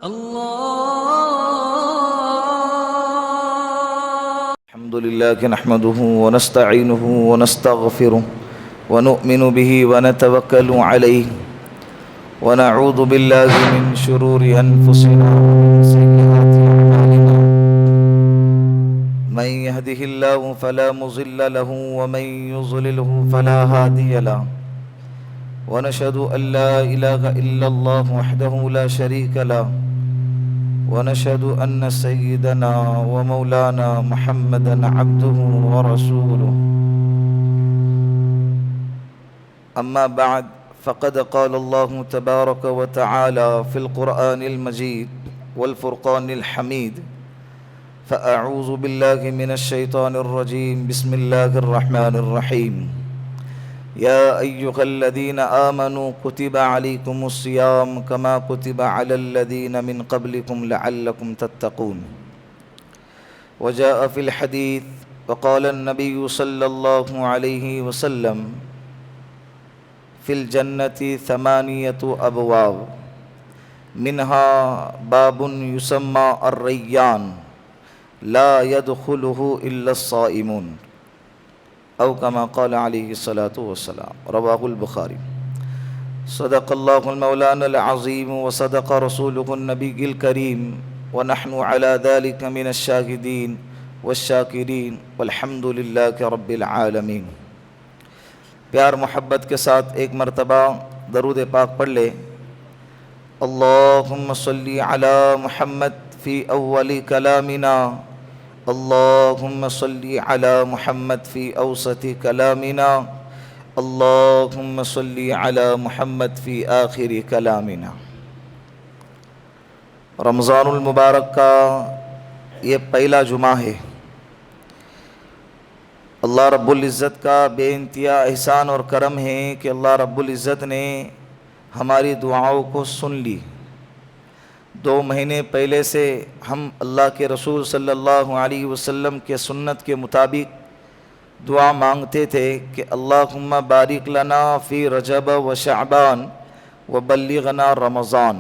الحمد لله نحمده ونستعينه ونستغفره ونؤمن به ونتوكل عليه ونعوذ بالله من شرور أنفسنا ومن سيئات أعمالنا من يهده الله فلا مضل له ومن يضلله فلا هادي له ونشهد أن لا إله إلا الله وحده لا شريك له ونشهد أن سيدنا ومولانا محمدا عبده ورسوله أما بعد فقد قال الله تبارك وتعالى في القرآن المجيد والفرقان الحميد فأعوذ بالله من الشيطان الرجيم بسم الله الرحمن الرحيم يا أيها الذين آمنوا كتب عليكم الصيام كما كتب على الذين من قبلكم لعلكم تتقون وجاء في الحديث وقال النبي صلى الله عليه وسلم في الجنة 8 أبواب منها باب يسمى الريان لا يدخله إلا الصائمون أو كما قال عليه الصلاة والسلام رواه البخاري صدق الله المولانا العظيم وصدق رسوله النبي الكريم ونحن على ذلك من الشاهدين والشاکرین والحمد للہ رب العالمین۔ پیار محبت کے ساتھ ایک مرتبہ درود پاک پڑھ لے۔ اللہم صلی علی محمد فی اول کلامنا، اللہم صلی علی محمد فی اوسط کلامنا، اللہم صلی علی محمد فی آخر کلامنا۔ رمضان المبارک کا یہ پہلا جمعہ ہے۔ اللہ رب العزت کا بے انتہا احسان اور کرم ہے کہ اللہ رب العزت نے ہماری دعاؤں کو سن لی۔ 2 مہینے پہلے سے ہم اللہ کے رسول صلی اللہ علیہ وسلم کے سنت کے مطابق دعا مانگتے تھے کہ اللہم بارک لنا فی رجب و شعبان وبلغنا رمضان،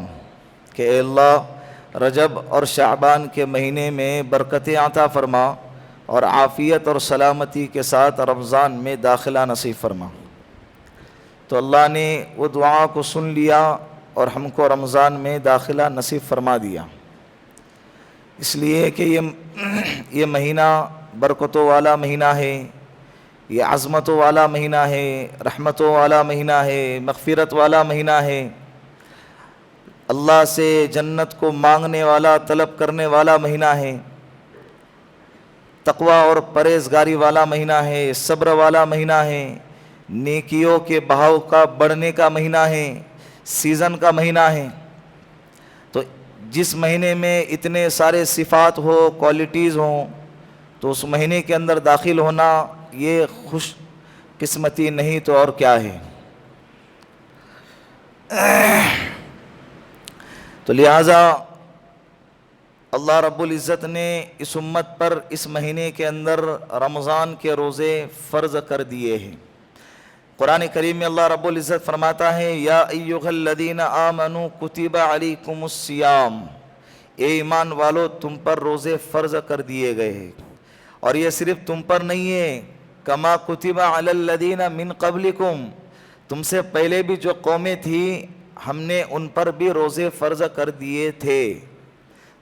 کہ اے اللہ رجب اور شعبان کے مہینے میں برکتیں عطا فرما اور عافیت اور سلامتی کے ساتھ رمضان میں داخلہ نصیب فرما۔ تو اللہ نے وہ دعا کو سن لیا اور ہم کو رمضان میں داخلہ نصیب فرما دیا، اس لیے کہ یہ مہینہ برکتوں والا مہینہ ہے، یہ عظمتوں والا مہینہ ہے، رحمتوں والا مہینہ ہے، مغفرت والا مہینہ ہے، اللہ سے جنت کو مانگنے والا طلب کرنے والا مہینہ ہے، تقوی اور پرہیزگاری والا مہینہ ہے، صبر والا مہینہ ہے، نیکیوں کے بہاؤ کا بڑھنے کا مہینہ ہے، سیزن کا مہینہ ہے۔ تو جس مہینے میں اتنے سارے صفات ہو، کوالٹیز ہوں، تو اس مہینے کے اندر داخل ہونا یہ خوش قسمتی نہیں تو اور کیا ہے۔ تو لہٰذا اللہ رب العزت نے اس امت پر اس مہینے کے اندر رمضان کے روزے فرض کر دیے ہیں۔ قرآن کریم میں اللہ رب العزت فرماتا ہے یا ایھا الذین آمنوا کتب علیکم الصیام، اے ایمان والو تم پر روزے فرض کر دیے گئے ہیں، اور یہ صرف تم پر نہیں ہے، کما کتب علی الذین من قبلکم، تم سے پہلے بھی جو قومیں تھیں ہم نے ان پر بھی روزے فرض کر دیے تھے،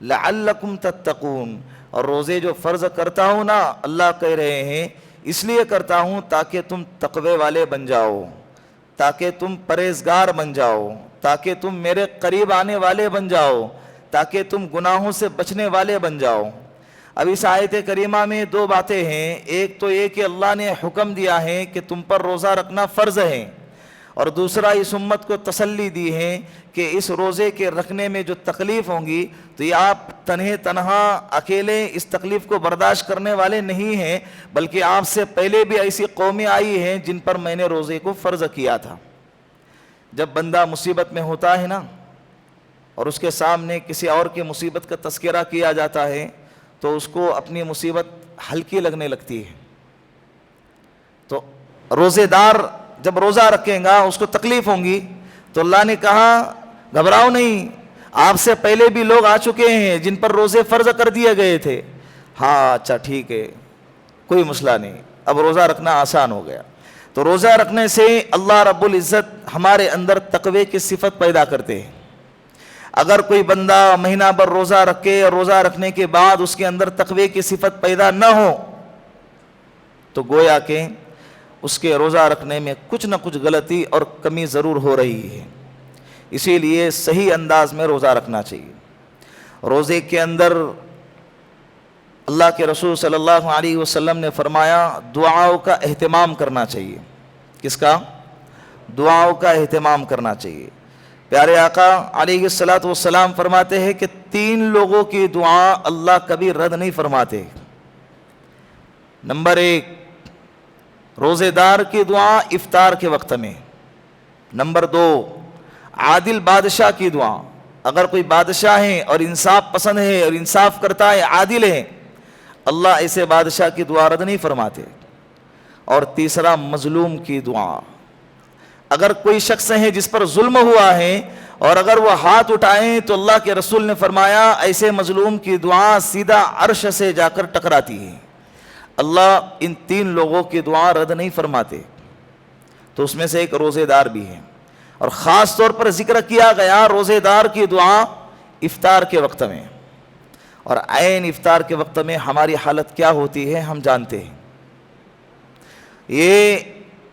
لعلکم تتقون، اور روزے جو فرض کرتا ہوں نا اللہ کہہ رہے ہیں اس لیے کرتا ہوں تاکہ تم تقوی والے بن جاؤ، تاکہ تم پرہیزگار بن جاؤ، تاکہ تم میرے قریب آنے والے بن جاؤ، تاکہ تم گناہوں سے بچنے والے بن جاؤ۔ اب اس آیت کریمہ میں 2 باتیں ہیں، ایک تو یہ کہ اللہ نے حکم دیا ہے کہ تم پر روزہ رکھنا فرض ہے، اور دوسرا اس امت کو تسلی دی ہے کہ اس روزے کے رکھنے میں جو تکلیف ہوں گی تو یہ آپ تنہا اکیلے اس تکلیف کو برداشت کرنے والے نہیں ہیں، بلکہ آپ سے پہلے بھی ایسی قومیں آئی ہیں جن پر میں نے روزے کو فرض کیا تھا۔ جب بندہ مصیبت میں ہوتا ہے نا اور اس کے سامنے کسی اور کی مصیبت کا تذکرہ کیا جاتا ہے تو اس کو اپنی مصیبت ہلکی لگنے لگتی ہے۔ تو روزے دار جب روزہ رکھیں گا اس کو تکلیف ہوں گی تو اللہ نے کہا گھبراؤ نہیں، آپ سے پہلے بھی لوگ آ چکے ہیں جن پر روزے فرض کر دیے گئے تھے. ہاں اچھا ٹھیک ہے, کوئی مسئلہ نہیں, اب روزہ رکھنا آسان ہو گیا. تو روزہ رکھنے سے اللہ رب العزت ہمارے اندر تقوی کی صفت پیدا کرتے ہیں. اگر کوئی بندہ مہینہ بھر روزہ رکھے اور روزہ رکھنے کے بعد اس کے اندر تقوی کی صفت پیدا نہ ہو تو گویا کہ اس کے روزہ رکھنے میں کچھ نہ کچھ غلطی اور کمی ضرور ہو رہی ہے. اسی لیے صحیح انداز میں روزہ رکھنا چاہیے. روزے کے اندر اللہ کے رسول صلی اللہ علیہ وسلم نے فرمایا دعاؤں کا اہتمام کرنا چاہیے. کس کا؟ دعاؤں کا اہتمام کرنا چاہیے. پیارے آقا علیہ الصلوۃ والسلام فرماتے ہیں کہ 3 لوگوں کی دعا اللہ کبھی رد نہیں فرماتے. نمبر 1 روزے دار کی دعا افطار کے وقت میں. نمبر 2 عادل بادشاہ کی دعا. اگر کوئی بادشاہ ہے اور انصاف پسند ہے اور انصاف کرتا ہے, عادل ہے, اللہ ایسے بادشاہ کی دعا رد نہیں فرماتے. اور تیسرا مظلوم کی دعا. اگر کوئی شخص ہے جس پر ظلم ہوا ہے اور اگر وہ ہاتھ اٹھائیں تو اللہ کے رسول نے فرمایا ایسے مظلوم کی دعا سیدھا عرش سے جا کر ٹکراتی ہے. اللہ ان 3 لوگوں کی دعا رد نہیں فرماتے. تو اس میں سے ایک روزے دار بھی ہے, اور خاص طور پر ذکر کیا گیا روزے دار کی دعا افطار کے وقت میں. اور عین افطار کے وقت میں ہماری حالت کیا ہوتی ہے ہم جانتے ہیں. یہ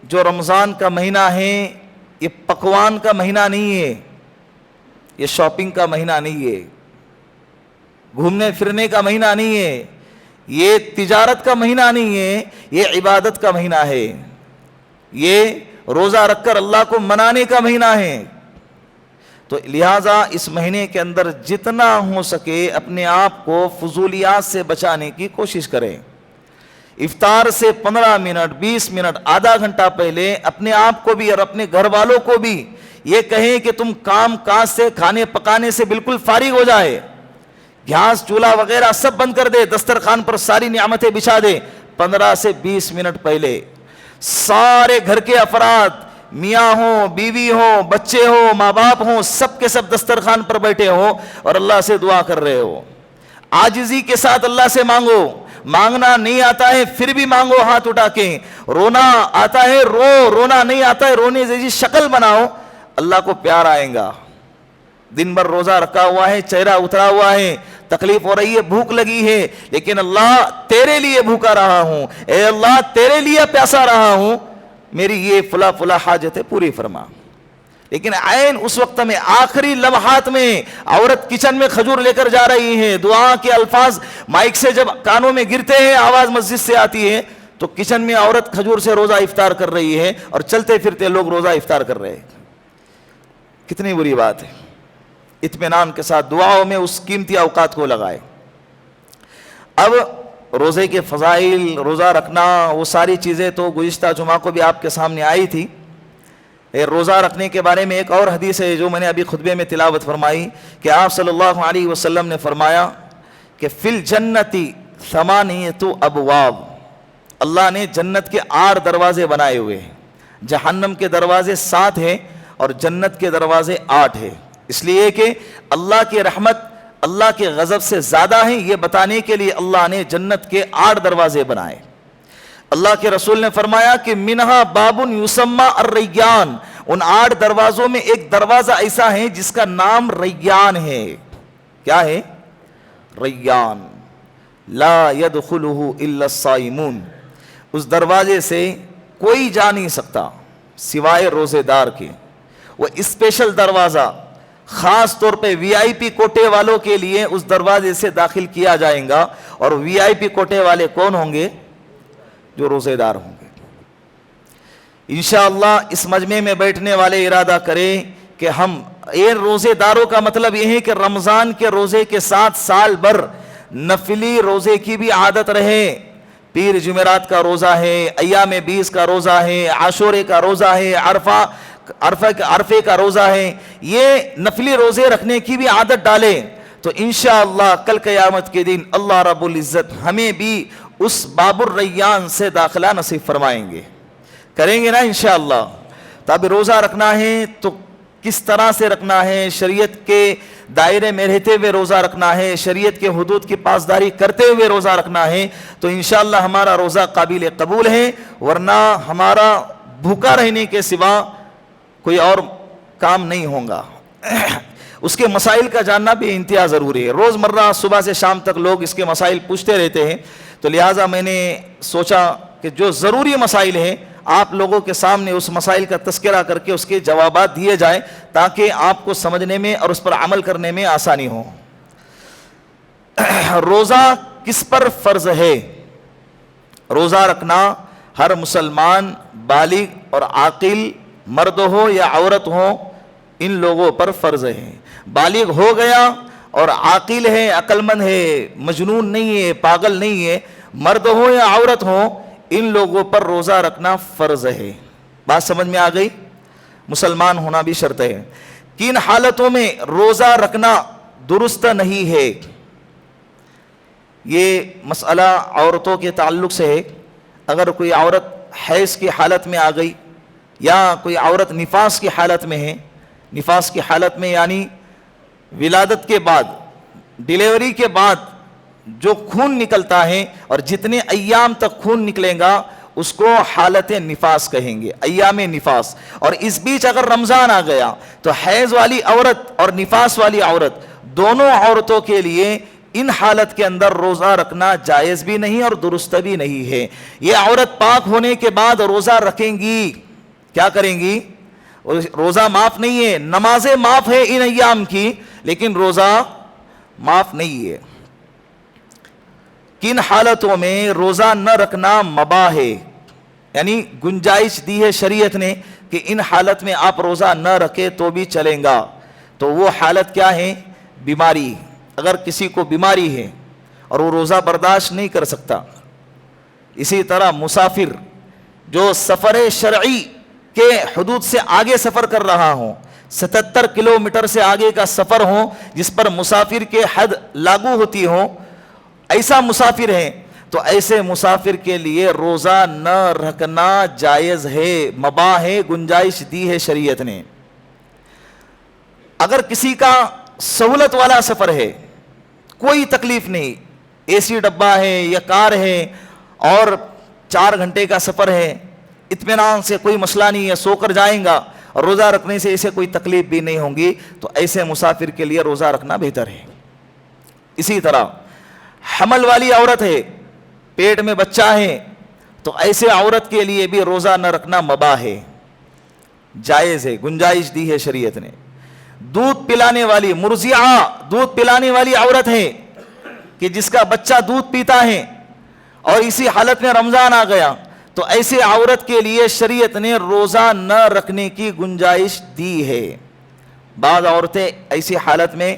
جو رمضان کا مہینہ ہے یہ پکوان کا مہینہ نہیں ہے, یہ شاپنگ کا مہینہ نہیں ہے, گھومنے پھرنے کا مہینہ نہیں ہے, یہ تجارت کا مہینہ نہیں ہے, یہ عبادت کا مہینہ ہے. یہ روزہ رکھ کر اللہ کو منانے کا مہینہ ہے. تو لہٰذا اس مہینے کے اندر جتنا ہو سکے اپنے آپ کو فضولیات سے بچانے کی کوشش کریں. افطار سے 15 منٹ 20 منٹ آدھا گھنٹہ پہلے اپنے آپ کو بھی اور اپنے گھر والوں کو بھی یہ کہیں کہ تم کام کاج سے کھانے پکانے سے بالکل فارغ ہو جائے, گیس چولہا وغیرہ سب بند کر دے, دسترخوان پر ساری نعمتیں بچھا دے. 15 سے 20 منٹ پہلے سارے گھر کے افراد, میاں ہوں بیوی ہوں بچے ہوں ماں باپ ہوں, سب کے سب دسترخوان پر بیٹھے ہوں اور اللہ سے دعا کر رہے ہو. عاجزی کے ساتھ اللہ سے مانگو. مانگنا نہیں آتا ہے پھر بھی مانگو ہاتھ اٹھا کے. رونا آتا ہے رونا نہیں آتا ہے رونے جیسی شکل بناؤ, اللہ کو پیار آئے گا. دن بھر روزہ رکھا ہوا ہے, چہرہ اترا ہوا ہے, تکلیف ہو رہی ہے, بھوک لگی ہے, لیکن اللہ تیرے لیے بھوکا رہا ہوں, اے اللہ تیرے لیے پیاسا رہا ہوں, میری یہ فلا حاجت ہے پوری فرما. لیکن عین اس وقت میں آخری لمحات میں عورت کچن میں کھجور لے کر جا رہی ہے, دعا کے الفاظ مائک سے جب کانوں میں گرتے ہیں, آواز مسجد سے آتی ہے, تو کچن میں عورت کھجور سے روزہ افطار کر رہی ہے اور چلتے پھرتے لوگ روزہ افطار کر رہے ہیں. کتنی بری بات ہے. اطمینان کے ساتھ دعاؤں میں اس قیمتی اوقات کو لگائے. اب روزے کے فضائل, روزہ رکھنا, وہ ساری چیزیں تو گزشتہ جمعہ کو بھی آپ کے سامنے آئی تھی. روزہ رکھنے کے بارے میں ایک اور حدیث ہے جو میں نے ابھی خطبے میں تلاوت فرمائی کہ آپ صلی اللہ علیہ وسلم نے فرمایا کہ فی الجنتی 8 ابواب, اللہ نے جنت کے 8 دروازے بنائے ہوئے ہیں. جہنم کے دروازے 7 ہیں اور جنت کے دروازے 8 ہیں. اس لیے کہ اللہ کی رحمت اللہ کے غضب سے زیادہ ہیں, یہ بتانے کے لیے اللہ نے جنت کے 8 دروازے بنائے. اللہ کے رسول نے فرمایا کہ منہا باب یسمى الریان, ان 8 دروازوں میں ایک دروازہ ایسا ہے جس کا نام ریان ہے. کیا ہے؟ ریان. لا يدخلہ الا الصائمون, اس دروازے سے کوئی جا نہیں سکتا سوائے روزے دار کے. وہ اسپیشل دروازہ خاص طور پہ وی آئی پی کوٹے والوں کے لیے اس دروازے سے داخل کیا جائے گا. اور وی آئی پی کوٹے والے کون ہوں گے؟ جو روزے دار ہوں گے. انشاءاللہ اس مجمع میں بیٹھنے والے ارادہ کریں کہ ہم روزے داروں کا مطلب یہ ہے کہ رمضان کے روزے کے ساتھ سال بھر نفلی روزے کی بھی عادت رہے. پیر جمعرات کا روزہ ہے, ایام 20 کا روزہ ہے, عاشورے کا روزہ ہے, عرفے کا روزہ ہے, یہ نفلی روزے رکھنے کی بھی عادت ڈالیں. تو انشاءاللہ کل قیامت کے دن اللہ رب العزت ہمیں بھی اس باب الریان سے داخلہ نصیب فرمائیں گے. کریں گے نا انشاءاللہ. تو اب روزہ رکھنا ہے تو کس طرح سے رکھنا ہے, شریعت کے دائرے میں رہتے ہوئے روزہ رکھنا ہے, شریعت کے حدود کی پاسداری کرتے ہوئے روزہ رکھنا ہے, تو انشاءاللہ ہمارا روزہ قابل قبول ہے. ورنہ ہمارا بھوکا رہنے کے سوا کوئی اور کام نہیں ہوگا. اس کے مسائل کا جاننا بھی انتہا ضروری ہے. روز مرہ صبح سے شام تک لوگ اس کے مسائل پوچھتے رہتے ہیں, تو لہٰذا میں نے سوچا کہ جو ضروری مسائل ہیں آپ لوگوں کے سامنے اس مسائل کا تذکرہ کر کے اس کے جوابات دیے جائیں, تاکہ آپ کو سمجھنے میں اور اس پر عمل کرنے میں آسانی ہو. روزہ کس پر فرض ہے؟ روزہ رکھنا ہر مسلمان بالغ اور عاقل مرد ہو یا عورت ہو, ان لوگوں پر فرض ہے. بالغ ہو گیا اور عاقل ہے, عقل مند ہے, مجنون نہیں ہے, پاگل نہیں ہے, مرد ہو یا عورت ہو, ان لوگوں پر روزہ رکھنا فرض ہے. بات سمجھ میں آ گئی؟ مسلمان ہونا بھی شرط ہے. کن حالتوں میں روزہ رکھنا درست نہیں ہے؟ یہ مسئلہ عورتوں کے تعلق سے ہے. اگر کوئی عورت حیض کی حالت میں آ گئی یا کوئی عورت نفاس کی حالت میں ہے, نفاس کی حالت میں یعنی ولادت کے بعد, ڈیلیوری کے بعد جو خون نکلتا ہے اور جتنے ایام تک خون نکلے گا اس کو حالت نفاس کہیں گے, ایام نفاس. اور اس بیچ اگر رمضان آ گیا تو حیض والی عورت اور نفاس والی عورت دونوں عورتوں کے لیے ان حالت کے اندر روزہ رکھنا جائز بھی نہیں اور درست بھی نہیں ہے. یہ عورت پاک ہونے کے بعد روزہ رکھیں گی, کیا کریں گی؟ روزہ معاف نہیں ہے, نمازیں معاف ہے ان ایام کی, لیکن روزہ معاف نہیں ہے. کن حالتوں میں روزہ نہ رکھنا مباح ہے؟ یعنی گنجائش دی ہے شریعت نے کہ ان حالت میں آپ روزہ نہ رکھے تو بھی چلیں گا. تو وہ حالت کیا ہے؟ بیماری. اگر کسی کو بیماری ہے اور وہ روزہ برداشت نہیں کر سکتا. اسی طرح مسافر جو سفر شرعی کے حدود سے آگے سفر کر رہا ہوں, 77 کلومیٹر سے آگے کا سفر ہو جس پر مسافر کے حد لاگو ہوتی ہو, ایسا مسافر ہے, تو ایسے مسافر کے لیے روزہ نہ رکھنا جائز ہے, مباح ہے, گنجائش دی ہے شریعت نے. اگر کسی کا سہولت والا سفر ہے, کوئی تکلیف نہیں, اے سی ڈبہ ہے یا کار ہے اور 4 گھنٹے کا سفر ہے, اطمینان سے کوئی مسئلہ نہیں ہے, سو کر جائیں گا اور روزہ رکھنے سے اسے کوئی تکلیف بھی نہیں ہوگی, تو ایسے مسافر کے لیے روزہ رکھنا بہتر ہے. اسی طرح حمل والی عورت ہے, پیٹ میں بچہ ہے, تو ایسے عورت کے لیے بھی روزہ نہ رکھنا مباح ہے, جائز ہے, گنجائش دی ہے شریعت نے. دودھ پلانے والی مرضعہ, دودھ پلانے والی عورت ہے کہ جس کا بچہ دودھ پیتا ہے اور اسی حالت میں رمضان آ گیا, تو ایسے عورت کے لیے شریعت نے روزہ نہ رکھنے کی گنجائش دی ہے. بعض عورتیں ایسی حالت میں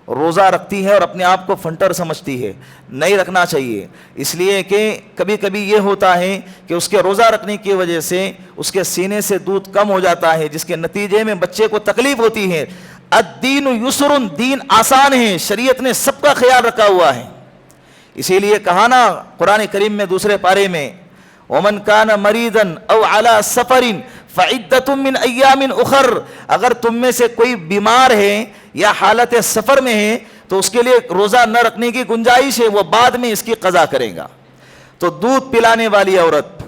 روزہ رکھتی ہے اور اپنے آپ کو فنٹر سمجھتی ہے, نہیں رکھنا چاہیے. اس لیے کہ کبھی کبھی یہ ہوتا ہے کہ اس کے روزہ رکھنے کی وجہ سے اس کے سینے سے دودھ کم ہو جاتا ہے, جس کے نتیجے میں بچے کو تکلیف ہوتی ہے. الدین یسر, دین آسان ہے, شریعت نے سب کا خیال رکھا ہوا ہے. اسی لیے کہا نا قرآن کریم میں دوسرے پارے میں, وَمَنْ كَانَ مَرِيضًا أَوْ عَلَى سَفَرٍ فَعِدَّةٌ مِّنْ أَيَّامٍ أُخَرَ. اگر تم میں سے کوئی بیمار ہے یا حالت سفر میں ہے تو اس کے لیے روزہ نہ رکھنے کی گنجائش ہے, وہ بعد میں اس کی قضا کرے گا. تو دودھ پلانے والی عورت,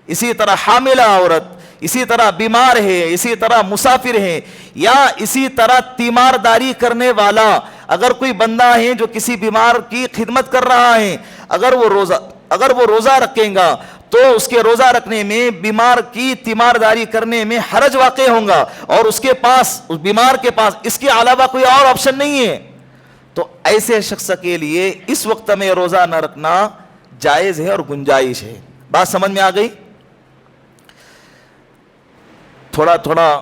اسی طرح حاملہ عورت, اسی طرح بیمار ہے, اسی طرح مسافر ہے, یا اسی طرح تیمارداری کرنے والا اگر کوئی بندہ ہے جو کسی بیمار کی خدمت کر رہا ہے, اگر وہ روزہ رکھیں گا تو اس کے روزہ رکھنے میں بیمار کی تیمارداری کرنے میں حرج واقع ہوگا, اور اس کے پاس, اس بیمار کے پاس اس کے علاوہ کوئی اور آپشن نہیں ہے. تو ایسے شخص کے لیے اس وقت میں روزہ نہ رکھنا جائز ہے اور گنجائش ہے. بات سمجھ میں آ گئی؟ تھوڑا تھوڑا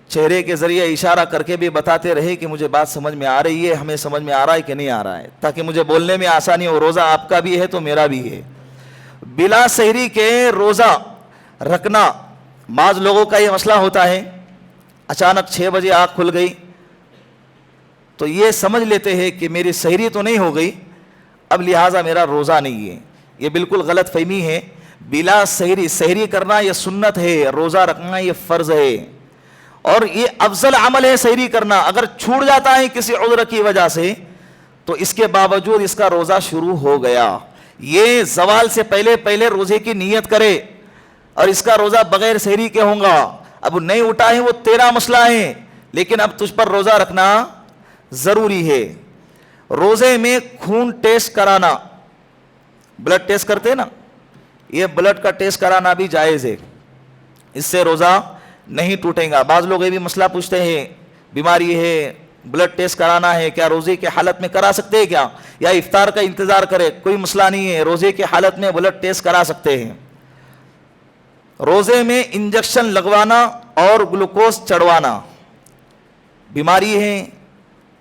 چہرے کے ذریعے اشارہ کر کے بھی بتاتے رہے کہ مجھے بات سمجھ میں آ رہی ہے, ہمیں سمجھ میں آ رہا ہے کہ نہیں آ رہا ہے, تاکہ مجھے بولنے میں آسانی ہو. روزہ آپ کا بھی ہے تو میرا بھی ہے. بلا سحری کے روزہ رکھنا, بعض لوگوں کا یہ مسئلہ ہوتا ہے, اچانک 6 بجے آنکھ کھل گئی تو یہ سمجھ لیتے ہیں کہ میری سحری تو نہیں ہو گئی, اب لہٰذا میرا روزہ نہیں ہے. یہ بالکل غلط فہمی ہے. بلا سحری, سحری کرنا یہ سنت ہے, روزہ رکھنا یہ فرض ہے. اور یہ افضل عمل ہے سحری کرنا. اگر چھوٹ جاتا ہے کسی عذر کی وجہ سے تو اس کے باوجود اس کا روزہ شروع ہو گیا, یہ زوال سے پہلے پہلے روزے کی نیت کرے اور اس کا روزہ بغیر سحری کے ہوں گا. اب نہیں اٹھا ہے وہ تیرا مسئلہ ہے, لیکن اب تجھ پر روزہ رکھنا ضروری ہے. روزے میں خون ٹیسٹ کرانا, بلڈ ٹیسٹ کرتے نا, یہ بلڈ کا ٹیسٹ کرانا بھی جائز ہے, اس سے روزہ نہیں ٹوٹے گا. بعض لوگ یہ بھی مسئلہ پوچھتے ہیں, بیماری ہے, بلڈ ٹیسٹ کرانا ہے, کیا روزے کے حالت میں کرا سکتے ہیں کیا, یا افطار کا انتظار کرے؟ کوئی مسئلہ نہیں ہے, روزے کے حالت میں بلڈ ٹیسٹ کرا سکتے ہیں. روزے میں انجیکشن لگوانا اور گلوکوز چڑھوانا, بیماری ہے,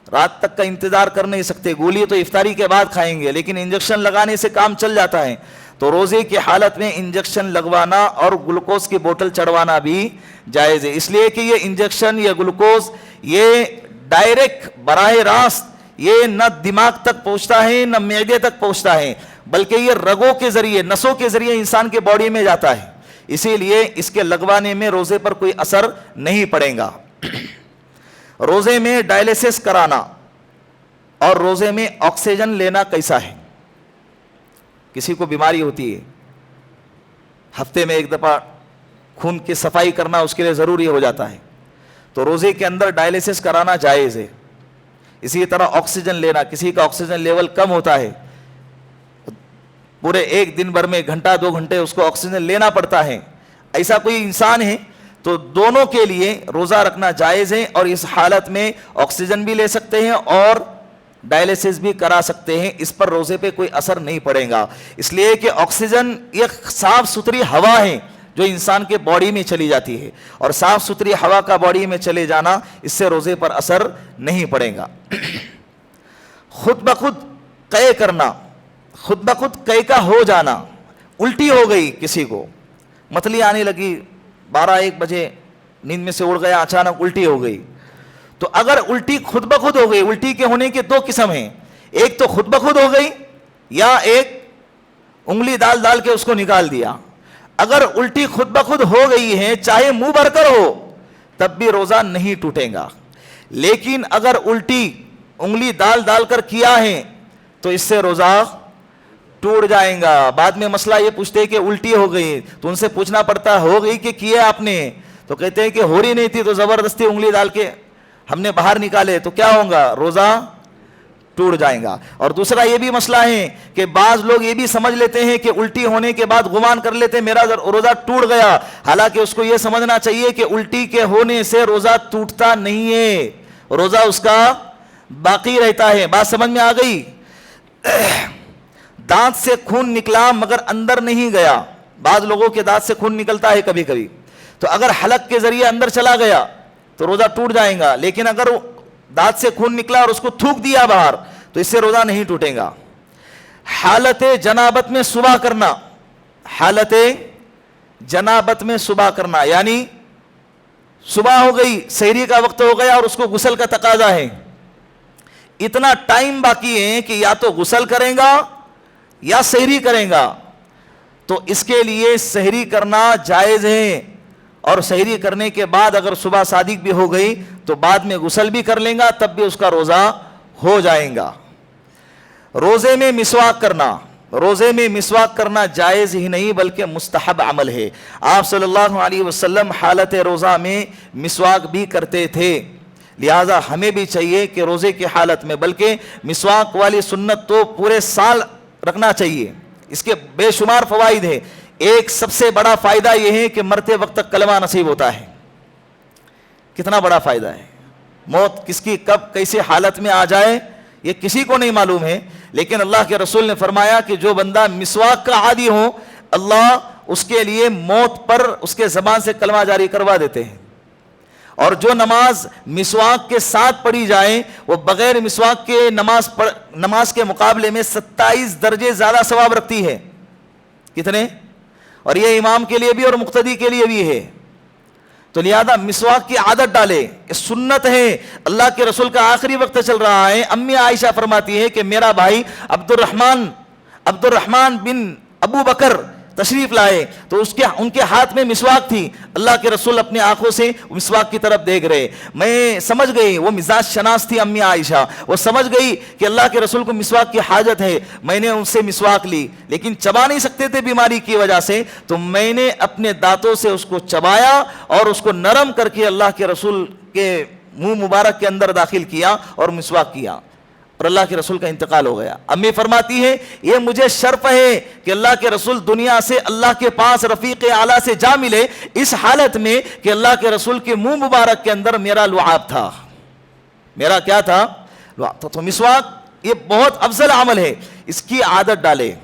رات تک کا انتظار کر نہیں سکتے, گولی تو افطاری کے بعد کھائیں گے, لیکن انجیکشن لگانے سے کام چل جاتا ہے, تو روزے کی حالت میں انجیکشن لگوانا اور گلوکوز کی بوتل چڑھوانا بھی جائز ہے. اس لیے کہ یہ انجیکشن یا گلوکوز یہ ڈائریکٹ براہ راست یہ نہ دماغ تک پہنچتا ہے نہ معدے تک پہنچتا ہے, بلکہ یہ رگوں کے ذریعے, نسوں کے ذریعے انسان کے باڈی میں جاتا ہے. اسی لیے اس کے لگوانے میں روزے پر کوئی اثر نہیں پڑے گا. روزے میں ڈائلیسس کرانا اور روزے میں آکسیجن لینا کیسا ہے؟ کسی کو بیماری ہوتی ہے, ہفتے میں ایک دفعہ خون کی صفائی کرنا اس کے لیے ضروری ہو جاتا ہے, تو روزے کے اندر ڈائلیسس کرانا جائز ہے. اسی طرح آکسیجن لینا, کسی کا آکسیجن لیول کم ہوتا ہے, پورے ایک دن بھر میں گھنٹہ 2 گھنٹے اس کو آکسیجن لینا پڑتا ہے, ایسا کوئی انسان ہے تو دونوں کے لیے روزہ رکھنا جائز ہے, اور اس حالت میں آکسیجن بھی لے سکتے ہیں اور ڈائلیسس بھی کرا سکتے ہیں, اس پر روزے پہ کوئی اثر نہیں پڑے گا. اس لیے کہ آکسیجن ایک صاف ستھری ہوا ہے جو انسان کے باڈی میں چلی جاتی ہے, اور صاف ستھری ہوا کا باڈی میں چلے جانا اس سے روزے پر اثر نہیں پڑے گا. خود بخود قے کرنا, خود بخود قے کا ہو جانا, الٹی ہو گئی کسی کو, متلی آنے لگی, 12-1 بجے نیند میں سے اڑ گیا, اچانک الٹی ہو گئی, تو اگر الٹی خود بخود ہو گئی, الٹی کے ہونے کے 2 قسم ہیں, ایک تو خود بخود ہو گئی یا ایک انگلی ڈال ڈال کے اس کو نکال دیا. اگر الٹی خود بخود ہو گئی ہے چاہے منہ بھر کر ہو تب بھی روزہ نہیں ٹوٹے گا, لیکن اگر الٹی انگلی ڈال ڈال کر کیا ہے تو اس سے روزہ ٹوٹ جائے گا. بعد میں مسئلہ یہ پوچھتے ہیں کہ الٹی ہو گئی, تو ان سے پوچھنا پڑتا ہو گئی کہ کیا آپ نے, تو کہتے ہیں کہ ہو رہی نہیں تھی تو زبردستی انگلی ڈال کے ہم نے باہر نکالے, تو کیا ہوگا, روزہ ٹوٹ جائے گا. اور دوسرا یہ بھی مسئلہ ہے کہ بعض لوگ یہ بھی سمجھ لیتے ہیں کہ الٹی ہونے کے بعد گمان کر لیتے ہیں میرا روزہ ٹوٹ گیا, حالانکہ اس کو یہ سمجھنا چاہیے کہ الٹی کے ہونے سے روزہ ٹوٹتا نہیں ہے, روزہ اس کا باقی رہتا ہے. بات سمجھ میں آ گئی؟ دانت سے خون نکلا مگر اندر نہیں گیا, بعض لوگوں کے دانت سے خون نکلتا ہے کبھی کبھی, تو اگر حلق کے ذریعے اندر چلا گیا تو روزہ ٹوٹ جائے گا, لیکن اگر دانت سے خون نکلا اور اس کو تھوک دیا باہر تو اس سے روزہ نہیں ٹوٹے گا. حالت جنابت میں صبح کرنا, حالت جنابت میں صبح کرنا یعنی صبح ہو گئی, سحری کا وقت ہو گیا اور اس کو غسل کا تقاضا ہے, اتنا ٹائم باقی ہے کہ یا تو غسل کرے گا یا سحری کرے گا, تو اس کے لیے سحری کرنا جائز ہے, اور سحری کرنے کے بعد اگر صبح صادق بھی ہو گئی تو بعد میں غسل بھی کر لیں گا تب بھی اس کا روزہ ہو جائے گا. روزے میں مسواک کرنا, روزے میں مسواک کرنا جائز ہی نہیں بلکہ مستحب عمل ہے. آپ صلی اللہ علیہ وسلم حالت روزہ میں مسواک بھی کرتے تھے, لہذا ہمیں بھی چاہیے کہ روزے کی حالت میں, بلکہ مسواک والی سنت تو پورے سال رکھنا چاہیے, اس کے بے شمار فوائد ہیں. ایک سب سے بڑا فائدہ یہ ہے کہ مرتے وقت تک کلمہ نصیب ہوتا ہے. کتنا بڑا فائدہ ہے, موت کس کی کب کیسے حالت میں آ جائے یہ کسی کو نہیں معلوم ہے, لیکن اللہ کے رسول نے فرمایا کہ جو بندہ مسواک کا عادی ہو اللہ اس کے لیے موت پر اس کے زبان سے کلمہ جاری کروا دیتے ہیں, اور جو نماز مسواک کے ساتھ پڑھی جائے وہ بغیر مسواک کے نماز کے مقابلے میں 27 درجے زیادہ ثواب رکھتی ہے. کتنے؟ اور یہ امام کے لیے بھی اور مقتدی کے لیے بھی ہے. تو لہذا مسواک کی عادت ڈالے, یہ سنت ہے. اللہ کے رسول کا آخری وقت چل رہا ہے, امی عائشہ فرماتی ہے کہ میرا بھائی عبد الرحمن بن ابو بکر تشریف لائے تو ان کے ہاتھ میں مسواک تھی. اللہ کے رسول اپنی آنکھوں سے مسواک کی طرف دیکھ رہے. میں سمجھ گئی, وہ مزاج شناس تھی امی عائشہ, وہ سمجھ گئی کہ اللہ کے رسول کو مسواک کی حاجت ہے. میں نے ان سے مسواک لی, لیکن چبا نہیں سکتے تھے بیماری کی وجہ سے, تو میں نے اپنے دانتوں سے اس کو چبایا اور اس کو نرم کر کے اللہ کے رسول کے منہ مبارک کے اندر داخل کیا اور مسواک کیا, اور اللہ کے رسول کا انتقال ہو گیا. امی فرماتی ہے یہ مجھے شرف ہے کہ اللہ کے رسول دنیا سے اللہ کے پاس رفیق اعلیٰ سے جا ملے اس حالت میں کہ اللہ کے رسول کے منہ مبارک کے اندر میرا لعاب تھا. میرا کیا تھا؟ لعاب تھا. تو مسواک یہ بہت افضل عمل ہے, اس کی عادت ڈالے.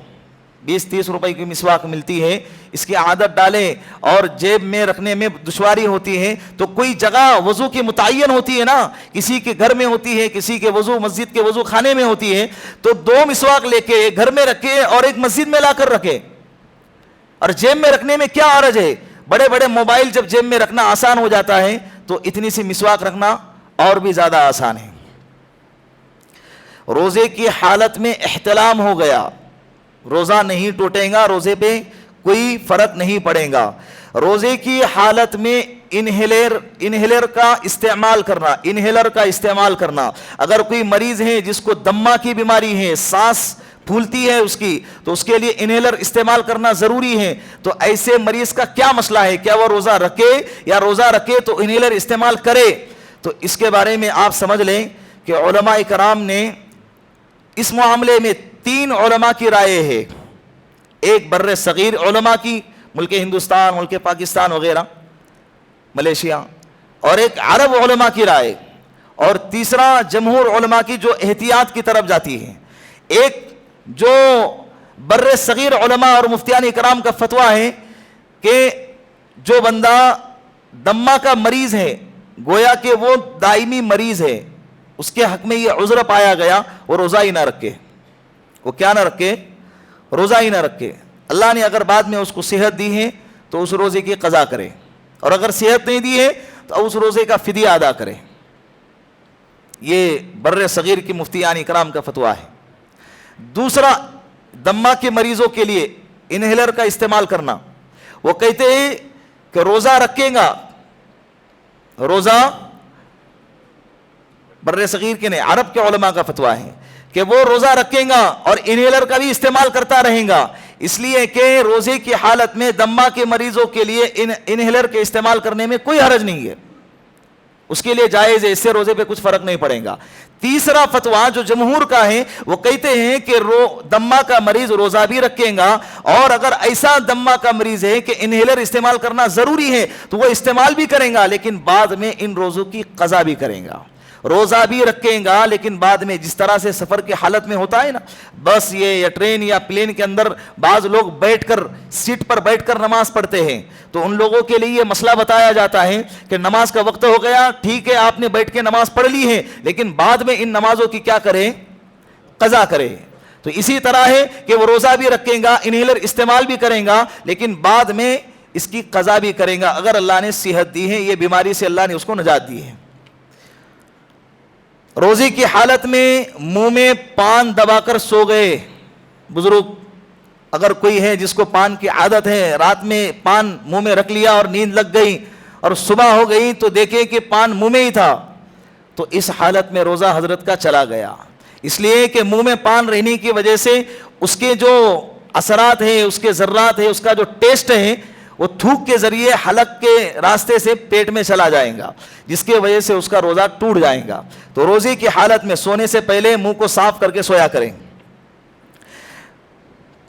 20-30 روپے کی مسواک ملتی ہے, اس کی عادت ڈالیں. اور جیب میں رکھنے میں دشواری ہوتی ہے تو کوئی جگہ وضو کی متعین ہوتی ہے نا, کسی کے گھر میں ہوتی ہے, کسی کے وضو مسجد کے وضو خانے میں ہوتی ہے, تو 2 مسواک لے کے ایک گھر میں رکھے اور ایک مسجد میں لا کر رکھے. اور جیب میں رکھنے میں کیا حرج ہے؟ بڑے بڑے موبائل جب جیب میں رکھنا آسان ہو جاتا ہے تو اتنی سی مسواک رکھنا اور بھی زیادہ آسان ہے. روزے کی حالت میں احتلام ہو گیا, روزہ نہیں ٹوٹے گا, روزے پہ کوئی فرق نہیں پڑے گا. روزے کی حالت میں انہیلر کا استعمال کرنا, اگر کوئی مریض ہے جس کو دمہ کی بیماری ہے, سانس پھولتی ہے اس کی, تو اس کے لیے انہیلر استعمال کرنا ضروری ہے. تو ایسے مریض کا کیا مسئلہ ہے, کیا وہ روزہ رکھے یا روزہ رکھے تو انہیلر استعمال کرے؟ تو اس کے بارے میں آپ سمجھ لیں کہ علماء کرام نے اس معاملے میں 3 علماء کی رائے ہے. ایک بر صغیر علماء کی, ملک ہندوستان, ملک پاکستان وغیرہ, ملیشیا, اور ایک عرب علماء کی رائے, اور تیسرا جمہور علماء کی جو احتیاط کی طرف جاتی ہے. ایک جو بر صغیر علماء اور مفتیان کرام کا فتویٰ ہے کہ جو بندہ دمہ کا مریض ہے, گویا کہ وہ دائمی مریض ہے, اس کے حق میں یہ عذر پایا گیا, وہ روزہ ہی نہ رکھے. وہ کیا نہ رکھے؟ روزہ ہی نہ رکھے. اللہ نے اگر بعد میں اس کو صحت دی ہے تو اس روزے کی قضا کرے, اور اگر صحت نہیں دی ہے تو اس روزے کا فدیہ ادا کرے. یہ بر صغیر کی مفتیان اکرام کا فتویٰ ہے. دوسرا, دمہ کے مریضوں کے لیے انہیلر کا استعمال کرنا. وہ کہتے ہیں کہ روزہ رکھے گا, روزہ بر صغیر کے نہیں, عرب کے علماء کا فتویٰ ہے کہ وہ روزہ رکھیں گا اور انہیلر کا بھی استعمال کرتا رہیں گا, اس لیے کہ روزے کی حالت میں دمہ کے مریضوں کے لیے انہیلر کے استعمال کرنے میں کوئی حرج نہیں ہے, اس کے لیے جائز ہے, اس سے روزے پہ کچھ فرق نہیں پڑے گا. تیسرا فتویٰ جو جمہور کا ہے وہ کہتے ہیں کہ دمہ کا مریض روزہ بھی رکھیں گا, اور اگر ایسا دمہ کا مریض ہے کہ انہیلر استعمال کرنا ضروری ہے تو وہ استعمال بھی کریں گا, لیکن بعد میں ان روزوں کی قضا بھی کریں گا. روزہ بھی رکھیں گا لیکن بعد میں, جس طرح سے سفر کی حالت میں ہوتا ہے نا, بس یہ یا ٹرین یا پلین کے اندر بعض لوگ بیٹھ کر سیٹ پر بیٹھ کر نماز پڑھتے ہیں, تو ان لوگوں کے لیے یہ مسئلہ بتایا جاتا ہے کہ نماز کا وقت ہو گیا, ٹھیک ہے آپ نے بیٹھ کے نماز پڑھ لی ہے, لیکن بعد میں ان نمازوں کی کیا کریں؟ قضا کرے. تو اسی طرح ہے کہ وہ روزہ بھی رکھیں گا, انہیلر استعمال بھی کریں گا, لیکن بعد میں اس کی قضا بھی کریں گا اگر اللہ نے صحت دی ہے, یہ بیماری سے اللہ نے اس کو نجات دی ہے. روزے کی حالت میں منہ میں پان دبا کر سو گئے بزرگ, اگر کوئی ہے جس کو پان کی عادت ہے, رات میں پان منہ میں رکھ لیا اور نیند لگ گئی اور صبح ہو گئی تو دیکھیں کہ پان منہ میں ہی تھا, تو اس حالت میں روزہ حضرت کا چلا گیا. اس لیے کہ منہ میں پان رہنے کی وجہ سے اس کے جو اثرات ہیں, اس کے ذرات ہیں, اس کا جو ٹیسٹ ہے وہ تھوک کے ذریعے حلق کے راستے سے پیٹ میں چلا جائے گا, جس کی وجہ سے اس کا روزہ ٹوٹ جائے گا. تو روزے کی حالت میں سونے سے پہلے منہ کو صاف کر کے سویا کریں.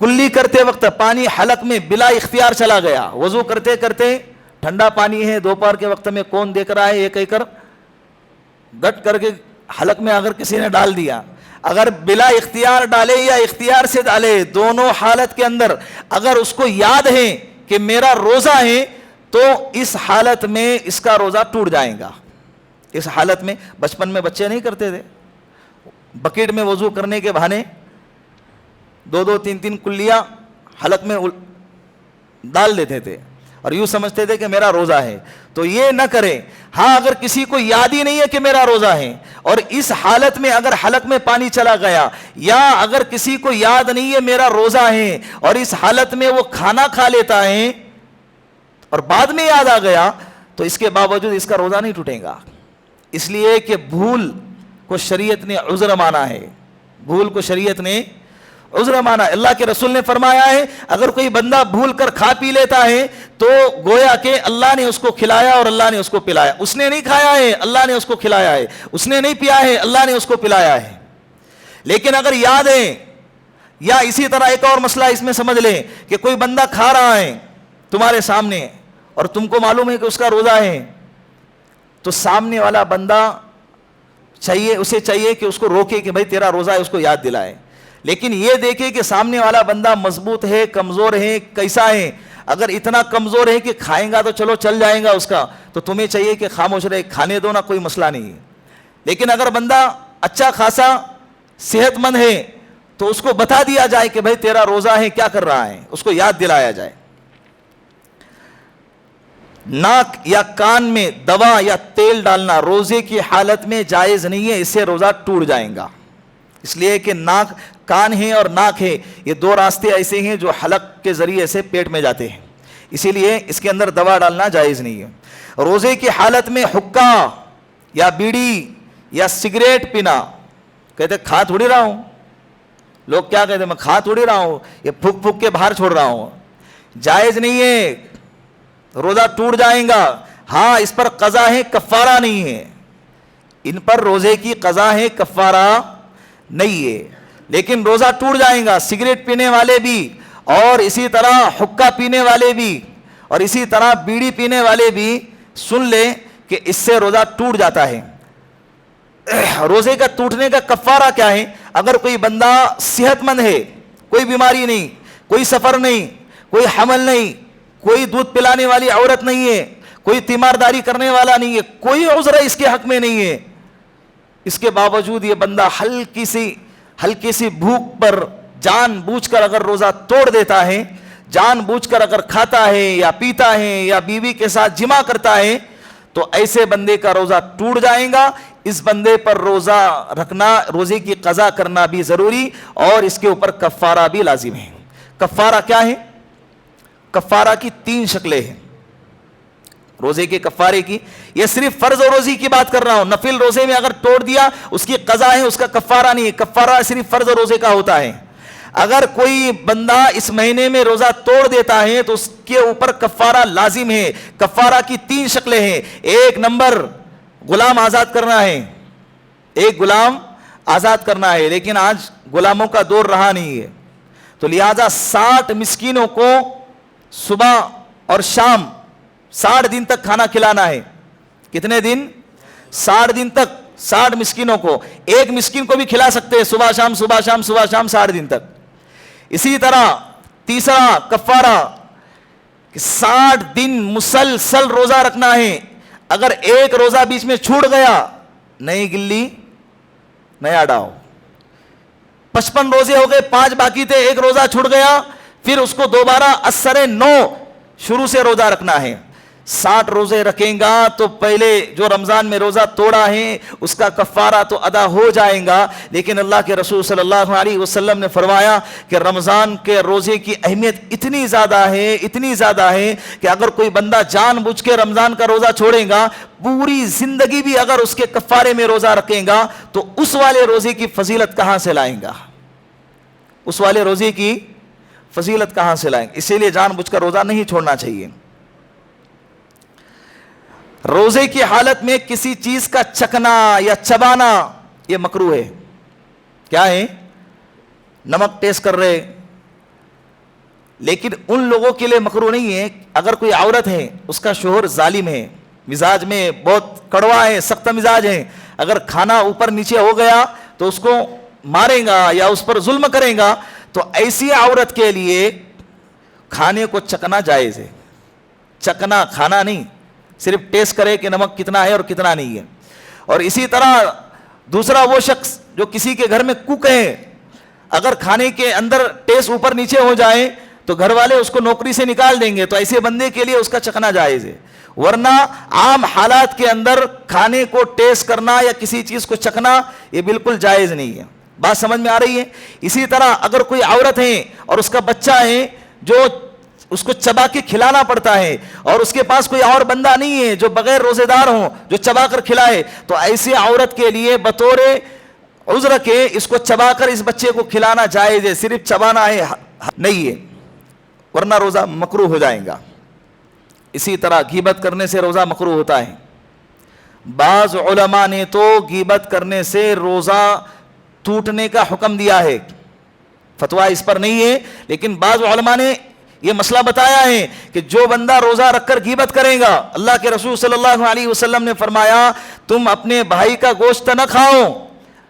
کلی کرتے وقت پانی حلق میں بلا اختیار چلا گیا, وضو کرتے کرتے ٹھنڈا پانی ہے دوپہر کے وقت میں کون دیکھ رہا ہے یہ کہہ کر گٹ کر کے حلق میں اگر کسی نے ڈال دیا, اگر بلا اختیار ڈالے یا اختیار سے ڈالے, دونوں حالت کے اندر اگر اس کو یاد ہے کہ میرا روزہ ہے تو اس حالت میں اس کا روزہ ٹوٹ جائے گا. اس حالت میں بچپن میں بچے نہیں کرتے تھے, بکیٹ میں وضو کرنے کے بہانے 2-2 3-3 کلیاں حلق میں ڈال دیتے تھے, اور یوں سمجھتے تھے کہ میرا روزہ ہے. تو یہ نہ کریں. ہاں اگر کسی کو یاد ہی نہیں ہے کہ میرا روزہ ہے اور اس حالت میں اگر حلق میں پانی چلا گیا, یا اگر کسی کو یاد نہیں ہے میرا روزہ ہے اور اس حالت میں وہ کھانا کھا لیتا ہے اور بعد میں یاد آ گیا, تو اس کے باوجود اس کا روزہ نہیں ٹوٹے گا. اس لیے کہ بھول کو شریعت نے عذر مانا ہے, بھول کو شریعت نے عذر مانا. اللہ کے رسول نے فرمایا ہے اگر کوئی بندہ بھول کر کھا پی لیتا ہے تو گویا کہ اللہ نے اس کو کھلایا اور اللہ نے اس کو پلایا. اس نے نہیں کھایا ہے, اللہ نے اس کو کھلایا ہے. اس نے نہیں پیا ہے, اللہ نے اس کو پلایا ہے. لیکن اگر یاد ہے, یا اسی طرح ایک اور مسئلہ اس میں سمجھ لیں کہ کوئی بندہ کھا رہا ہے تمہارے سامنے اور تم کو معلوم ہے کہ اس کا روزہ ہے, تو سامنے والا بندہ اسے چاہیے کہ اس کو روکے کہ بھائی تیرا روزہ ہے, اس کو یاد دلائے. لیکن یہ دیکھے کہ سامنے والا بندہ مضبوط ہے, کمزور ہے, کیسا ہے. اگر اتنا کمزور ہے کہ کھائیں گا تو چلو چل جائے گا اس کا, تو تمہیں چاہیے کہ خاموش رہے, کھانے دو نا, کوئی مسئلہ نہیں ہے. لیکن اگر بندہ اچھا خاصا صحت مند ہے تو اس کو بتا دیا جائے کہ بھائی تیرا روزہ ہے, کیا کر رہا ہے, اس کو یاد دلایا جائے. ناک یا کان میں دوا یا تیل ڈالنا روزے کی حالت میں جائز نہیں ہے, اس سے روزہ ٹوٹ جائے گا. اس لیے کہ ناک, کان ہے اور ناک ہے, یہ دو راستے ایسے ہیں جو حلق کے ذریعے سے پیٹ میں جاتے ہیں, اسی لیے اس کے اندر دوا ڈالنا جائز نہیں ہے. روزے کی حالت میں حقہ یا بیڑی یا سگریٹ پینا, کہتے کھا تھوڑی رہا ہوں, لوگ کیا کہتے ہیں میں کھا تھوڑی رہا ہوں, یہ پھک پھک کے باہر چھوڑ رہا ہوں, جائز نہیں ہے, روزہ ٹوٹ جائے گا. ہاں اس پر قضا ہے, کفارہ نہیں ہے, ان پر روزے کی قضا ہے, کفارہ نہیں ہے, لیکن روزہ ٹوٹ جائے گا. سگریٹ پینے والے بھی اور اسی طرح حقہ پینے والے بھی اور اسی طرح بیڑی پینے والے بھی سن لیں کہ اس سے روزہ ٹوٹ جاتا ہے. روزے کا ٹوٹنے کا کفارہ کیا ہے؟ اگر کوئی بندہ صحت مند ہے, کوئی بیماری نہیں, کوئی سفر نہیں, کوئی حمل نہیں, کوئی دودھ پلانے والی عورت نہیں ہے, کوئی تیمارداری کرنے والا نہیں ہے, کوئی عذر اس کے حق میں نہیں ہے, اس کے باوجود یہ بندہ ہلکی سی بھوک پر جان بوجھ کر اگر روزہ توڑ دیتا ہے, جان بوجھ کر اگر کھاتا ہے یا پیتا ہے یا بیوی کے ساتھ جمع کرتا ہے, تو ایسے بندے کا روزہ ٹوٹ جائے گا. اس بندے پر روزہ رکھنا, روزے کی قضا کرنا بھی ضروری اور اس کے اوپر کفارہ بھی لازم ہے. کفارہ کیا ہے؟ کفارہ کی 3 شکلیں ہیں روزے کے کفارے کی. یہ صرف فرض و روزی کی بات کر رہا ہوں, نفل روزے میں اگر توڑ دیا اس کی قضا ہے, اس کا کفارہ نہیں ہے. کفارہ صرف فرض و روزے کا ہوتا ہے. اگر کوئی بندہ اس مہینے میں روزہ توڑ دیتا ہے تو اس کے اوپر کفارہ لازم ہے. کفارہ کی 3 شکلیں ہیں. 1 نمبر غلام آزاد کرنا ہے, ایک غلام آزاد کرنا ہے, لیکن آج غلاموں کا دور رہا نہیں ہے, تو لہذا 60 مسکینوں کو صبح اور شام 60 دن تک کھانا کھلانا ہے. کتنے دن؟ 60 دن تک 60 مسکینوں کو. ایک مسکین کو بھی کھلا سکتے ہیں, صبح شام صبح شام صبح شام 60 دن تک. اسی طرح تیسرا کفارہ 60 دن مسلسل روزہ رکھنا ہے. اگر ایک روزہ بیچ میں چھوٹ گیا, نئی گلی نیا ڈاؤ. 55 روزے ہو گئے, 5 باقی تھے, ایک روزہ چھوٹ گیا, پھر اس کو دوبارہ اثر 9 شروع سے روزہ رکھنا ہے. 60 روزے رکھیں گا تو پہلے جو رمضان میں روزہ توڑا ہے اس کا کفارہ تو ادا ہو جائے گا. لیکن اللہ کے رسول صلی اللہ علیہ وسلم نے فرمایا کہ رمضان کے روزے کی اہمیت اتنی زیادہ ہے کہ اگر کوئی بندہ جان بوجھ کے رمضان کا روزہ چھوڑے گا, پوری زندگی بھی اگر اس کے کفارے میں روزہ رکھیں گا تو اس والے روزے کی فضیلت کہاں سے لائیں گا؟ اس والے روزے کی فضیلت کہاں سے لائیں گے؟ اسی لیے جان بوجھ کر روزہ نہیں چھوڑنا چاہیے. روزے کی حالت میں کسی چیز کا چکنا یا چبانا یہ مکروہ ہے. کیا ہے؟ نمک ٹیسٹ کر رہے, لیکن ان لوگوں کے لیے مکروہ نہیں ہے. اگر کوئی عورت ہے, اس کا شوہر ظالم ہے, مزاج میں بہت کڑوا ہے, سخت مزاج ہے, اگر کھانا اوپر نیچے ہو گیا تو اس کو مارے گا یا اس پر ظلم کرے گا, تو ایسی عورت کے لیے کھانے کو چکنا جائز ہے. چکنا کھانا نہیں, صرف ٹیسٹ کرے کہ نمک کتنا ہے اور کتنا نہیں ہے. اور اسی طرح دوسرا وہ شخص جو کسی کے گھر میں کک ہے, اگر کھانے کے اندر ٹیسٹ اوپر نیچے ہو جائے تو گھر والے اس کو نوکری سے نکال دیں گے، تو ایسے بندے کے لیے اس کا چکھنا جائز ہے، ورنہ عام حالات کے اندر کھانے کو ٹیسٹ کرنا یا کسی چیز کو چکھنا یہ بالکل جائز نہیں ہے۔ بات سمجھ میں آ رہی ہے؟ اسی طرح اگر کوئی عورت ہے اور اس کا بچہ ہے جو اس کو چبا کے کھلانا پڑتا ہے اور اس کے پاس کوئی اور بندہ نہیں ہے جو بغیر روزے دار ہوں جو چبا کر کھلائے، تو ایسی عورت کے لیے بطور عذر کے اس کو چبا کر اس بچے کو کھلانا جائز ہے، صرف چبانا ہے نہیں ہے، ورنہ روزہ مکروہ ہو جائے گا۔ اسی طرح غیبت کرنے سے روزہ مکروہ ہوتا ہے۔ بعض علماء نے تو غیبت کرنے سے روزہ ٹوٹنے کا حکم دیا ہے، فتویٰ اس پر نہیں ہے، لیکن بعض علماء نے یہ مسئلہ بتایا ہے کہ جو بندہ روزہ رکھ کر غیبت کرے گا، اللہ کے رسول صلی اللہ علیہ وسلم نے فرمایا تم اپنے بھائی کا گوشت نہ کھاؤ۔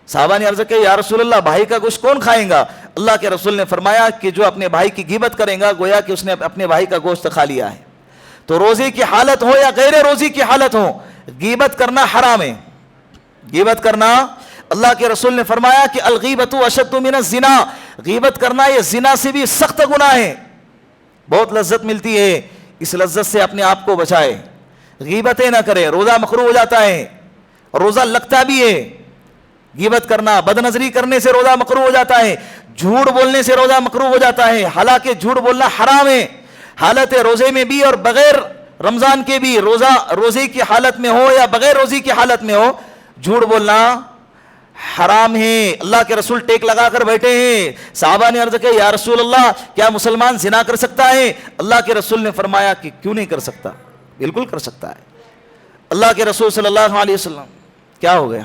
صحابہ نے عرض کیا یا رسول اللہ بھائی کا گوشت کون کھائے گا؟ اللہ کے رسول نے فرمایا کہ جو اپنے بھائی کی غیبت کرے گا گویا کہ اس نے اپنے بھائی کا گوشت کھا لیا ہے۔ تو روزے کی حالت ہو یا غیر روزے کی حالت ہو، غیبت کرنا حرام ہے۔ غیبت کرنا، اللہ کے رسول نے فرمایا کہ الغیبۃ اشد من الزنا، غیبت کرنا یہ زنا سے بھی سخت گناہ ہے۔ بہت لذت ملتی ہے، اس لذت سے اپنے آپ کو بچائے، غیبتیں نہ کرے، روزہ مکروہ ہو جاتا ہے اور روزہ لگتا بھی ہے۔ غیبت کرنا، بد نظری کرنے سے روزہ مکروہ ہو جاتا ہے، جھوٹ بولنے سے روزہ مکروہ ہو جاتا ہے، حالانکہ جھوٹ بولنا حرام ہے، حالت روزے میں بھی اور بغیر رمضان کے بھی، روزے کی حالت میں ہو یا بغیر روزے کی حالت میں ہو، جھوٹ بولنا حرام ہے۔ اللہ کے رسول ٹیک لگا کر بیٹھے ہیں، صحابہ نے عرض کیا یا رسول اللہ کیا مسلمان زنا کر سکتا ہے؟ اللہ کے رسول نے فرمایا کہ کیوں نہیں کر سکتا، بالکل کر سکتا ہے۔ اللہ کے رسول صلی اللہ علیہ وسلم، کیا ہو گیا؟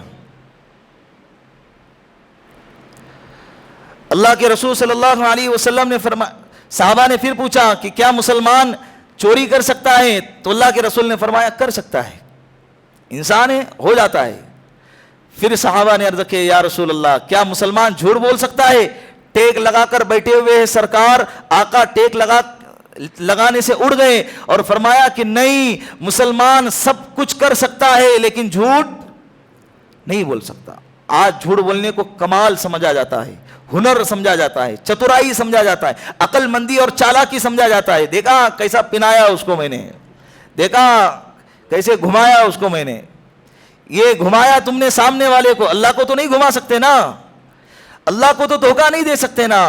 اللہ کے رسول صلی اللہ علیہ وسلم نے فرمایا، صحابہ نے پھر پوچھا کہ کیا مسلمان چوری کر سکتا ہے؟ تو اللہ کے رسول نے فرمایا کر سکتا ہے، انسان ہے ہو جاتا ہے۔ پھر صحابہ نے عرض کیا یا رسول اللہ کیا مسلمان جھوٹ بول سکتا ہے؟ ٹیک لگا کر بیٹھے ہوئے سرکار، آقا ٹیک لگانے سے اڑ گئے اور فرمایا کہ نہیں، مسلمان سب کچھ کر سکتا ہے لیکن جھوٹ نہیں بول سکتا۔ آج جھوٹ بولنے کو کمال سمجھا جاتا ہے، ہنر سمجھا جاتا ہے، چترائی سمجھا جاتا ہے، عقل مندی اور چالاکی سمجھا جاتا ہے۔ دیکھا کیسا پنایا اس کو میں نے، دیکھا کیسے گھمایا اس کو میں نے، یہ گھمایا تم نے سامنے والے کو، اللہ کو تو نہیں گھما سکتے نا، اللہ کو تو دھوکہ نہیں دے سکتے نا،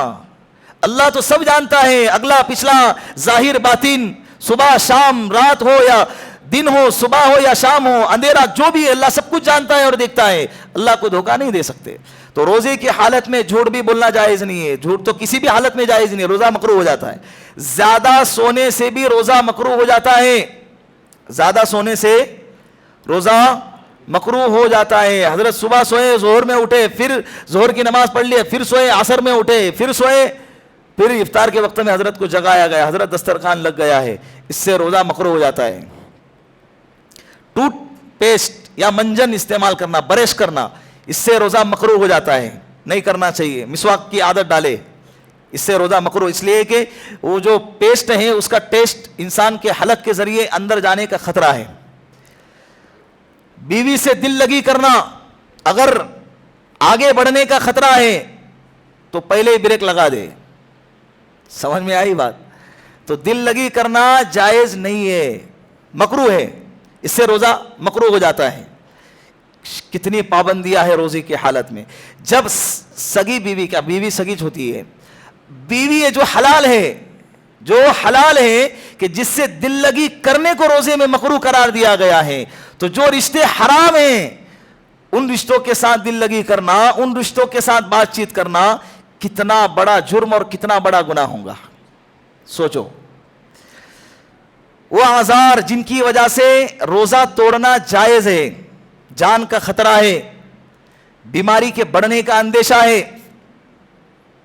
اللہ تو سب جانتا ہے، اگلا پچھلا ظاہر باطن، صبح شام، رات ہو یا دن ہو، صبح ہو یا شام ہو، اندھیرا جو بھی ہے، اللہ سب کچھ جانتا ہے اور دیکھتا ہے، اللہ کو دھوکہ نہیں دے سکتے۔ تو روزے کی حالت میں جھوٹ بھی بولنا جائز نہیں ہے، جھوٹ تو کسی بھی حالت میں جائز نہیں ہے، روزہ مکروہ ہو جاتا ہے۔ زیادہ سونے سے بھی روزہ مکروہ ہو جاتا ہے، زیادہ سونے سے روزہ مکروہ ہو جاتا ہے۔ حضرت صبح سوئے، ظہر میں اٹھے، پھر ظہر کی نماز پڑھ لیے، پھر سوئے، عصر میں اٹھے، پھر سوئے، پھر افطار کے وقت میں حضرت کو جگایا گیا، حضرت دسترخوان لگ گیا ہے، اس سے روزہ مکروہ ہو جاتا ہے۔ ٹوتھ پیسٹ یا منجن استعمال کرنا، برش کرنا، اس سے روزہ مکروہ ہو جاتا ہے، نہیں کرنا چاہیے۔ مسواک کی عادت ڈالے، اس سے روزہ مکروہ، اس لیے کہ وہ جو پیسٹ ہے اس کا ٹیسٹ انسان کے حلق کے ذریعے اندر جانے کا خطرہ ہے۔ بیوی سے دل لگی کرنا، اگر آگے بڑھنے کا خطرہ ہے تو پہلے ہی بریک لگا دے، سمجھ میں آئی بات؟ تو دل لگی کرنا جائز نہیں ہے، مکروہ ہے، اس سے روزہ مکروہ ہو جاتا ہے۔ کتنی پابندیاں ہے روزے کی حالت میں۔ جب سگی بیوی کا، بیوی سگی ہوتی ہے، بیوی ہے جو حلال ہے کہ جس سے دل لگی کرنے کو روزے میں مکروہ قرار دیا گیا ہے، تو جو رشتے حرام ہیں ان رشتوں کے ساتھ دل لگی کرنا، ان رشتوں کے ساتھ بات چیت کرنا کتنا بڑا جرم اور کتنا بڑا گناہ ہوگا، سوچو۔ وہ آزار جن کی وجہ سے روزہ توڑنا جائز ہے، جان کا خطرہ ہے، بیماری کے بڑھنے کا اندیشہ ہے،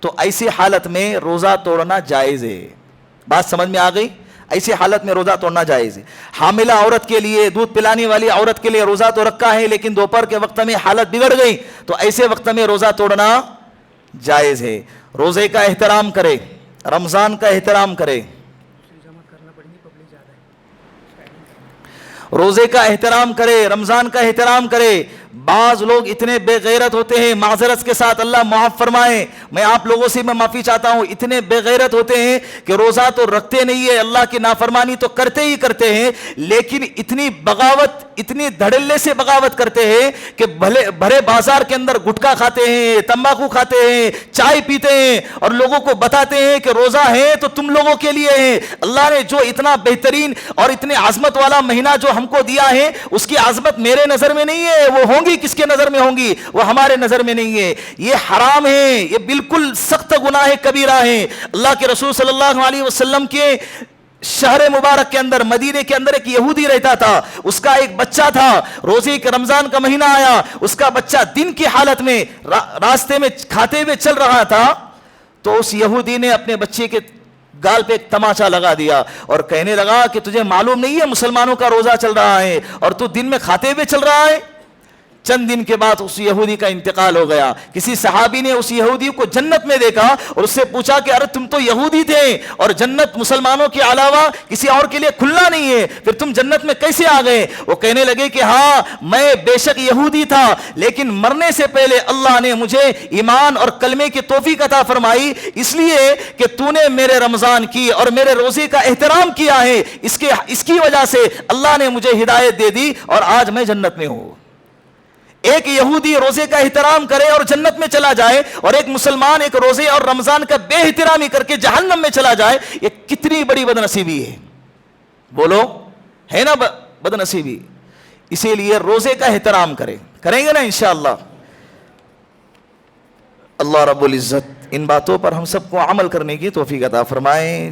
تو ایسی حالت میں روزہ توڑنا جائز ہے۔ بات سمجھ میں آ گئی؟ ایسی حالت میں روزہ توڑنا جائز ہے۔ حاملہ عورت کے لیے، دودھ پلانے والی عورت کے لیے روزہ تو رکھا ہے، لیکن دوپہر کے وقت میں حالت بگڑ گئی تو ایسے وقت میں روزہ توڑنا جائز ہے۔ روزے کا احترام کرے، رمضان کا احترام کرے، روزے کا احترام کرے، رمضان کا احترام کرے۔ بعض لوگ اتنے بے غیرت ہوتے ہیں، معذرت کے ساتھ اللہ معاف فرمائے، میں آپ لوگوں سے میں معافی چاہتا ہوں، اتنے بے غیرت ہوتے ہیں کہ روزہ تو رکھتے نہیں ہے، اللہ کی نافرمانی تو کرتے ہی کرتے ہیں، لیکن اتنی بغاوت، اتنی دھڑلے سے بغاوت کرتے ہیں کہ بھرے بازار کے اندر گٹکا کھاتے ہیں، تمباکو کھاتے ہیں، چائے پیتے ہیں، اور لوگوں کو بتاتے ہیں کہ روزہ ہے تو تم لوگوں کے لیے ہے۔ اللہ نے جو اتنا بہترین اور اتنے عظمت والا مہینہ جو ہم کو دیا ہے، اس کی عظمت میرے نظر میں نہیں ہے، وہ ہوں گی کس کے نظر میں ہوں گی؟ وہ ہمارے نظر میں نہیں ہے۔ یہ حرام ہے، یہ بالکل سخت گناہ کبیرہ ہے۔ اللہ کے رسول صلی اللہ علیہ وسلم کے شہر مبارک کے اندر، مدینے کے اندر ایک یہودی رہتا تھا، اس کا ایک بچہ تھا، روزے کے رمضان کا مہینہ آیا، اس کا بچہ دن کی حالت میں راستے میں کھاتے ہوئے چل رہا تھا، تو اس یہودی نے اپنے بچے کے گال پہ ایک تماچا لگا دیا اور کہنے لگا کہ تجھے معلوم نہیں ہے مسلمانوں کا روزہ چل رہا ہے اور تو دن میں کھاتے ہوئے چل رہا ہے؟ چند دن کے بعد اس یہودی کا انتقال ہو گیا۔ کسی صحابی نے اس یہودی کو جنت میں دیکھا اور اس سے پوچھا کہ ارے تم تو یہودی تھے اور جنت مسلمانوں کے علاوہ کسی اور کے لیے کھلنا نہیں ہے، پھر تم جنت میں کیسے آ گئے؟ وہ کہنے لگے کہ ہاں میں بے شک یہودی تھا، لیکن مرنے سے پہلے اللہ نے مجھے ایمان اور کلمے کی توفیق عطا فرمائی، اس لیے کہ تو نے میرے رمضان کی اور میرے روزے کا احترام کیا ہے، اس کی وجہ سے اللہ نے مجھے ہدایت دے دی اور آج میں جنت میں ہوں۔ ایک یہودی روزے کا احترام کرے اور جنت میں چلا جائے، اور ایک مسلمان ایک روزے اور رمضان کا بے احترامی کر کے جہنم میں چلا جائے، یہ کتنی بڑی بد نصیبی ہے؟ بولو، ہے نا بد نصیبی؟ اسی لیے روزے کا احترام کریں گے نا انشاءاللہ۔ اللہ رب العزت ان باتوں پر ہم سب کو عمل کرنے کی توفیق عطا فرمائے۔